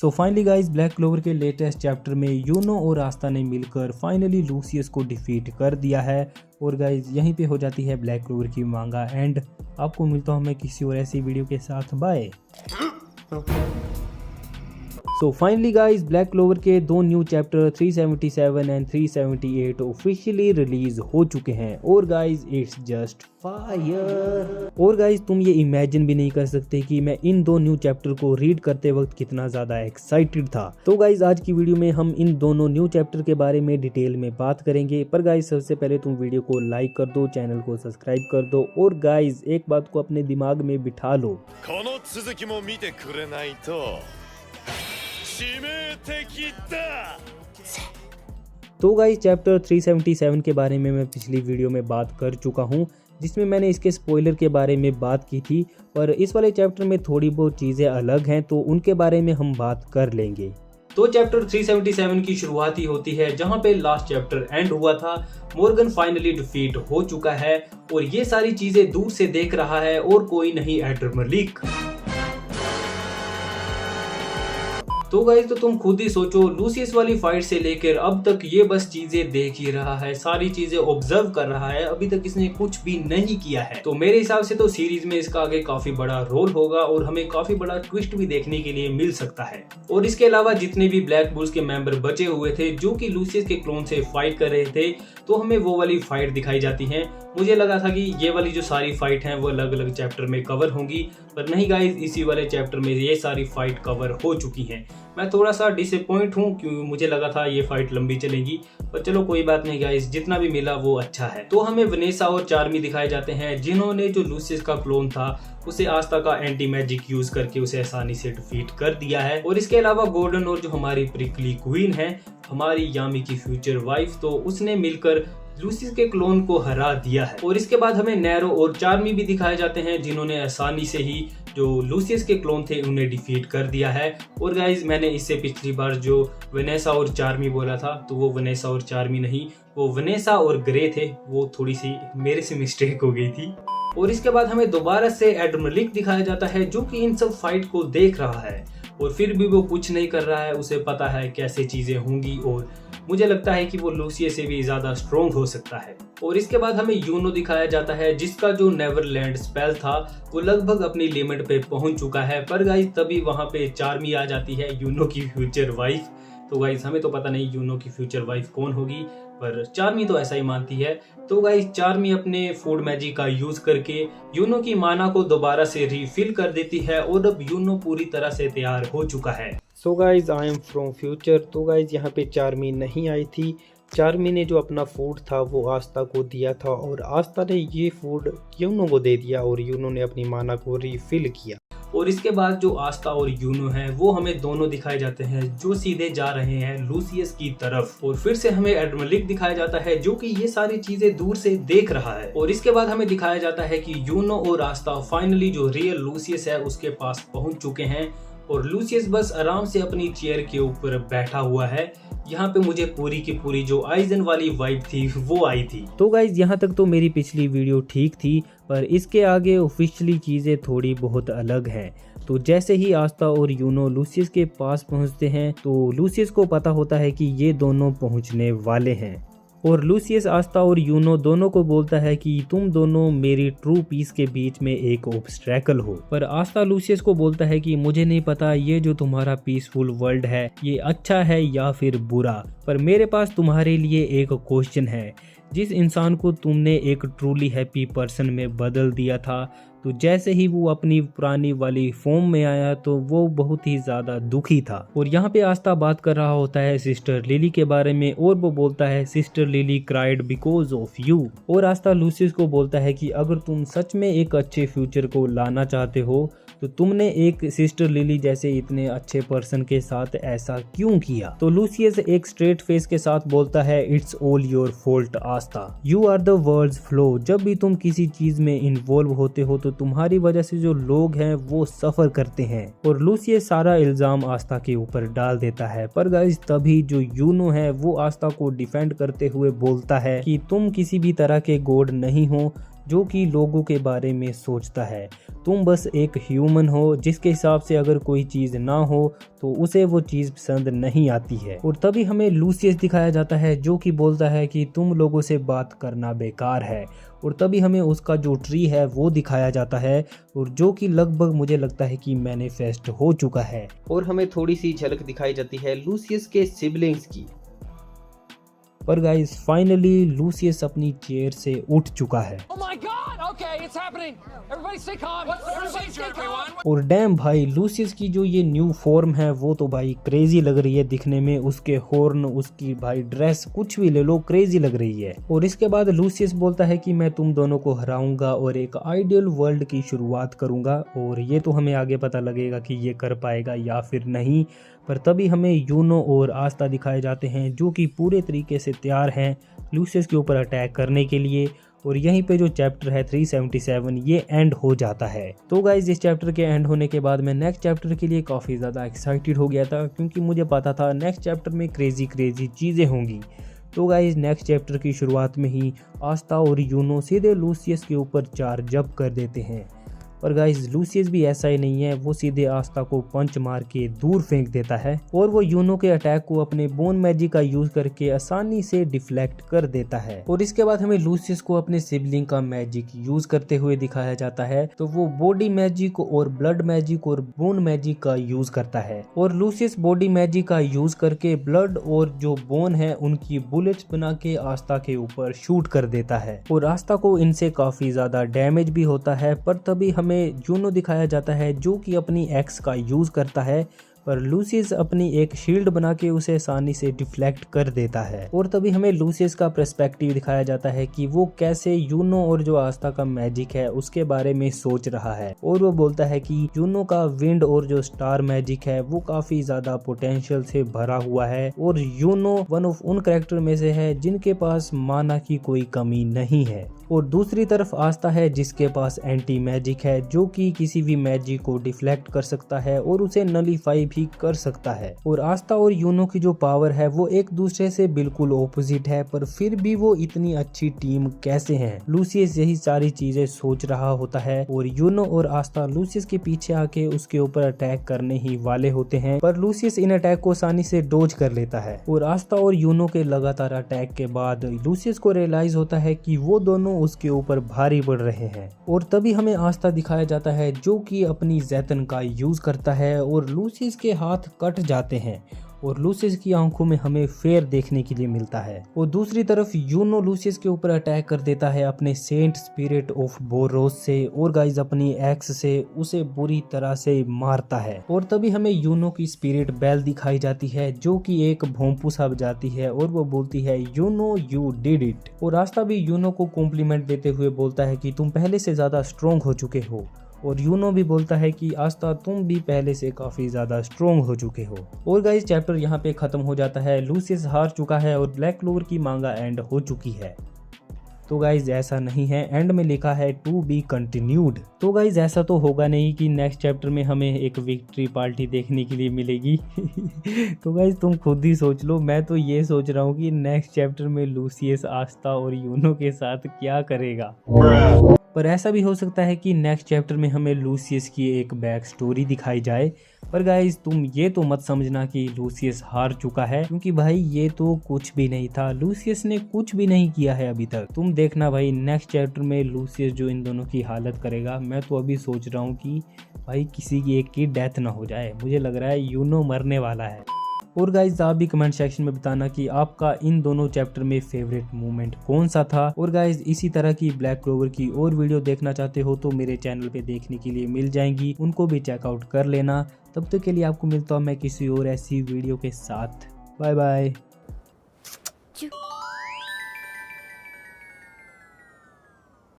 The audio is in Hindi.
सो फाइनली गाइस, ब्लैक क्लोवर के लेटेस्ट चैप्टर में यूनो और आस्था ने मिलकर फाइनली लूसियस को डिफीट कर दिया है। और गाइस यहीं पे हो जाती है ब्लैक क्लोवर की मांगा एंड। आपको मिलता हूँ मैं किसी और ऐसी वीडियो के साथ। Bye. So finally guys, black clover के दो new chapter 377 and 378 officially release हो चुके हैं और गाइस इट्स जस्ट फायर। और गाइस तुम ये इमेजिन भी नहीं कर सकते कि मैं इन दो न्यू चैप्टर को रीड करते वक्त कितना ज्यादा एक्साइटेड था। तो गाइस आज की वीडियो में हम इन दोनों न्यू चैप्टर के बारे में डिटेल में बात करेंगे। पर गाइस सबसे पहले तुम वीडियो को लाइक कर दो, चैनल को सब्सक्राइब कर दो और गाइस एक बात को अपने दिमाग में बिठा लो, तो गाइस चैप्टर 377 के बारे में मैं पिछली वीडियो में बात कर चुका हूँ, जिसमें मैंने इसके स्पॉइलर के बारे में बात की थी। पर इस वाले चैप्टर में थोड़ी बहुत चीज़ें अलग हैं, तो उनके बारे में हम बात कर लेंगे। तो चैप्टर 377 की शुरुआत ही होती है जहां पे लास्ट चैप्टर एंड हुआ था। मॉर्गन फाइनली डिफीट हो चुका है और ये सारी चीज़ें दूर से देख रहा है और कोई नहीं एडम मलिक। तो गाइस तो तुम खुद ही सोचो, लूसियस वाली फाइट से लेकर अब तक ये बस चीजें देख ही रहा है, सारी चीजें ऑब्जर्व कर रहा है, अभी तक इसने कुछ भी नहीं किया है। तो मेरे हिसाब से तो सीरीज में इसका आगे काफी बड़ा रोल होगा और हमें काफी बड़ा ट्विस्ट भी देखने के लिए मिल सकता है। और इसके अलावा जितने भी ब्लैक बुल्स के मेंबर बचे हुए थे जो कि लूसियस के क्लोन से फाइट कर रहे थे, तो हमें वो वाली फाइट दिखाई जाती है। मुझे लगा था कि ये वाली जो सारी फाइट हैं वो अलग अलग चैप्टर में कवर होंगी, पर नहीं गाइस, इसी वाले चैप्टर में ये सारी फाइट कवर हो चुकी हैं। मैं थोड़ा सा डिसअपॉइंट हूँ क्योंकि मुझे लगा था ये फाइट लंबी चलेगी, पर चलो कोई बात नहीं गाइस, जितना भी मिला वो अच्छा है। तो हमें वनेसा और चार्मी दिखाए जाते हैं जिन्होंने जो लूसियस का क्लोन था उसे आस्था का एंटी मैजिक यूज करके उसे आसानी से डिफीट कर दिया है। और इसके अलावा गोल्डन और जो हमारी प्रिकली क्वीन है, हमारी यामी की फ्यूचर वाइफ, तो उसने मिलकर लूसियस के क्लोन को हरा दिया है। और इसके बाद हमें नैरो और चार्मी भी दिखाए जाते हैं जिन्होंने आसानी से ही जो लूसियस के क्लोन थे उन्हें डिफीट कर दिया है। और गाइज मैंने इससे पिछली बार जो वनेसा और चार्मी बोला था, तो वो वनेसा और चार्मी नहीं, वो वनेसा और ग्रे थे। वो थोड़ी सी मेरे से मिस्टेक हो गई थी। और इसके बाद हमें दोबारा से एडम मलिक दिखाया जाता है जो कि इन सब फाइट को देख रहा है और फिर भी वो कुछ नहीं कर रहा है। उसे पता है कैसे चीजें होंगी और मुझे लगता है कि वो लूसियस से भी ज्यादा स्ट्रॉन्ग हो सकता है। और इसके बाद हमें यूनो दिखाया जाता है जिसका जो नेवरलैंड स्पेल था वो लगभग अपनी लिमिट पे पहुंच चुका है। पर गाइस तभी वहां पे चार्मी आ जाती है, यूनो की फ्यूचर वाइफ। तो गाइस हमें तो पता नहीं यूनो की फ्यूचर वाइफ कौन होगी, पर चार्मी तो ऐसा ही मानती है। तो गाइस चार्मी अपने फूड मैजिक का यूज करके यूनो की माना को दोबारा से रिफिल कर देती है और अब यूनो पूरी तरह से तैयार हो चुका है। So guys I am from future. तो गाइस यहाँ पे चार्मी नहीं आई थी। चार्मी ने जो अपना फूड था वो आस्था को दिया था और आस्था ने ये फूड यूनो को दे दिया और यूनो ने अपनी माना को रिफिल किया। और इसके बाद जो आस्था और यूनो है वो हमें दोनों दिखाए जाते हैं जो सीधे जा रहे हैं लूसियस की तरफ। और फिर से हमें एडम मलिक दिखाया जाता है जो कि ये सारी चीजें दूर से देख रहा है। और इसके बाद हमें दिखाया जाता है कि यूनो और आस्था फाइनली जो रियल लूसियस है उसके पास पहुंच चुके हैं और लूसियस बस आराम से अपनी चेयर के ऊपर बैठा हुआ है। यहाँ पे मुझे पूरी की पूरी जो आइजन वाली वाइब थी वो आई थी। तो गाइज यहाँ तक तो मेरी पिछली वीडियो ठीक थी, पर इसके आगे ऑफिशियली चीजें थोड़ी बहुत अलग हैं। तो जैसे ही आस्था और यूनो लूसियस के पास पहुँचते हैं तो लूसियस को पता होता है कि ये दोनों पहुँचने वाले हैं और लूसियस आस्था और यूनो दोनों को बोलता है कि तुम दोनों मेरी ट्रू पीस के बीच में एक ऑब्स्ट्रैकल हो। पर आस्था लूसियस को बोलता है कि मुझे नहीं पता ये जो तुम्हारा पीसफुल वर्ल्ड है ये अच्छा है या फिर बुरा, पर मेरे पास तुम्हारे लिए एक क्वेश्चन है। जिस इंसान को तुमने एक ट्रूली हैप्पी पर्सन में बदल दिया था, तो जैसे ही वो अपनी पुरानी वाली फॉर्म में आया तो वो बहुत ही ज्यादा दुखी था। और यहाँ पे आस्था बात कर रहा होता है सिस्टर लिली के बारे में और वो बोलता है sister lily cried because of you. और आस्था लूसियस को बोलता है कि अगर तुम सच में एक अच्छे फ्यूचर को लाना चाहते हो तो तुमने एक सिस्टर लिली जैसे इतने अच्छे पर्सन के साथ ऐसा क्यों किया। तो लूसियस एक स्ट्रेट फेस के साथ बोलता है it's all your fault Aastha, you are the world's flow. जब भी तुम किसी चीज में इन्वॉल्व होते हो तो तुम्हारी वजह से जो लोग हैं वो सफर करते हैं। और लूसियस सारा इल्जाम आस्था के ऊपर डाल देता है। पर गाइस तभी जो यूनो है वो आस्था को डिफेंड करते हुए बोलता है कि तुम किसी भी तरह के गॉड नहीं हो, जो कि लोगों के बारे में सोचता है। तुम बस एक ह्यूमन हो जिसके हिसाब से अगर कोई चीज़ ना हो तो उसे वो चीज़ पसंद नहीं आती है। और तभी हमें लूसियस दिखाया जाता है जो कि बोलता है कि तुम लोगों से बात करना बेकार है। और तभी हमें उसका जो ट्री है वो दिखाया जाता है, और जो कि लगभग मुझे लगता है कि मैनिफेस्ट हो चुका है। और हमें थोड़ी सी झलक दिखाई जाती है लूसियस के सिबलिंग्स की। पर गाइस फाइनली लूसियस अपनी चेयर से उठ चुका है। Oh my God! Okay, it's happening. Everybody stay calm. Everybody stay calm. और डैम भाई लूसियस की जो ये न्यू फॉर्म है वो तो भाई क्रेजी लग रही है दिखने में। उसके हॉर्न, उसकी भाई ड्रेस, कुछ भी ले लो क्रेजी लग रही है। और इसके बाद लूसियस बोलता है कि मैं तुम दोनों को हराऊंगा और एक आइडियल वर्ल्ड की शुरुआत करूंगा। और ये तो हमें आगे पता लगेगा कि ये कर पाएगा या फिर नहीं। पर तभी हमें यूनो और आस्था दिखाए जाते हैं जो कि पूरे तरीके से तैयार हैं लूसियस के ऊपर अटैक करने के लिए। और यहीं पे जो चैप्टर है 377 ये एंड हो जाता है। तो गाइज इस चैप्टर के एंड होने के बाद मैं नेक्स्ट चैप्टर के लिए काफ़ी ज़्यादा एक्साइटेड हो गया था, क्योंकि मुझे पता था नेक्स्ट चैप्टर में क्रेजी चीज़ें होंगी। तो गाइज नेक्स्ट चैप्टर की शुरुआत में ही आस्था और यूनो सीधे लूसियस के ऊपर चार्ज अप कर देते हैं। और गाइज लूसियस भी ऐसा ही नहीं है, वो सीधे आस्था को पंच मार के दूर फेंक देता है और वो यूनो के अटैक को अपने बोन मैजिक का यूज करके आसानी से डिफ्लेक्ट कर देता है। और इसके बाद हमें लूसियस को अपने सिबलिंग का मैजिक यूज करते हुए दिखाया जाता है। तो वो बॉडी मैजिक और ब्लड मैजिक और बोन मैजिक का यूज करता है। और लूसियस बॉडी मैजिक का यूज करके ब्लड और जो बोन है उनकी बुलेट्स बना के आस्था के ऊपर शूट कर देता है। और आस्था को इनसे काफी ज्यादा डैमेज भी होता है। पर तभी हमें यूनो दिखाया जाता है जो कि अपनी एक्स का यूज करता है, पर लूसियस अपनी एक शील्ड बना के उसे आसानी से डिफ्लेक्ट कर देता है। और तभी हमें लूसियस का पर्सपेक्टिव दिखाया जाता है कि वो कैसे यूनो और जो आस्था का मैजिक है उसके बारे में सोच रहा है। और वो बोलता है कि यूनो का विंड और जो स्टार मैजिक है वो काफी ज्यादा पोटेंशियल से भरा हुआ है और यूनो वन ऑफ उन कैरेक्टर में से है जिनके पास माना की कोई कमी नहीं है। और दूसरी तरफ आस्था है जिसके पास एंटी मैजिक है जो कि किसी भी मैजिक को डिफ्लेक्ट कर सकता है और उसे नलीफाई भी कर सकता है। और आस्था और यूनो की जो पावर है वो एक दूसरे से बिल्कुल ऑपोजिट है, पर फिर भी वो इतनी अच्छी टीम कैसे हैं। लूसियस यही सारी चीजें सोच रहा होता है और यूनो और आस्था लूसियस के पीछे आके उसके ऊपर अटैक करने ही वाले होते हैं, पर लूसियस इन अटैक को आसानी से डोज कर लेता है। और आस्था और यूनो के लगातार अटैक के बाद लूसियस को रियलाइज होता है कि वो दोनों उसके ऊपर भारी पड़ रहे हैं। और तभी हमें आस्था दिखाया जाता है जो कि अपनी जैतन का यूज करता है और लूसियस के हाथ कट जाते हैं और लूसियस की आंखों में हमें फेयर देखने के लिए मिलता है। और दूसरी तरफ यूनो लूसियस के ऊपर अटैक कर देता है अपने सेंट स्पिरिट ऑफ बोरोस से और गाइज अपनी एक्स से उसे बुरी तरह से मारता है। और तभी हमें यूनो की स्पिरिट बेल दिखाई जाती है जो कि एक भोंपू सा बजाती है और वो बोलती है यूनो यू डिड इट। और आस्था भी यूनो को कॉम्प्लीमेंट देते हुए बोलता है कि तुम पहले से ज्यादा स्ट्रोंग हो चुके हो। और यूनो भी बोलता है कि आस्था तुम भी पहले से काफी ज्यादा स्ट्रोंग हो चुके हो। और गाइस चैप्टर यहाँ पे खत्म हो जाता है। लूसियस हार चुका है और ब्लैक क्लोवर की मांगा एंड हो चुकी है। तो गाइज ऐसा नहीं है, एंड में लिखा है टू बी कंटिन्यूड। तो गाइज ऐसा तो होगा नहीं कि नेक्स्ट चैप्टर में हमें एक विक्ट्री पार्टी देखने के लिए मिलेगी। तो गाइज तुम खुद ही सोच लो। मैं तो ये सोच रहा हूँ कि नेक्स्ट चैप्टर में लूसियस आस्था और यूनो के साथ क्या करेगा। पर ऐसा भी हो सकता है कि नेक्स्ट चैप्टर में हमें लूसियस की एक बैक स्टोरी दिखाई जाए। पर गाइज तुम ये तो मत समझना कि लूसियस हार चुका है, क्योंकि भाई ये तो कुछ भी नहीं था। लूसियस ने कुछ भी नहीं किया है अभी तक। तुम देखना भाई नेक्स्ट चैप्टर में लूसियस जो इन दोनों की हालत करेगा। मैं तो अभी सोच रहा हूँ कि भाई किसी की एक की डेथ ना हो जाए। मुझे लग रहा है यूनो मरने वाला है। और गाइज आप भी कमेंट सेक्शन में बताना कि आपका इन दोनों चैप्टर में फेवरेट मोमेंट कौन सा था। और गाइज इसी तरह की ब्लैक क्लोवर की और वीडियो देखना चाहते हो तो मेरे चैनल पे देखने के लिए मिल जाएंगी, उनको भी चेकआउट कर लेना। तब तक के लिए आपको मिलता हूँ मैं किसी और ऐसी वीडियो के साथ। Bye bye.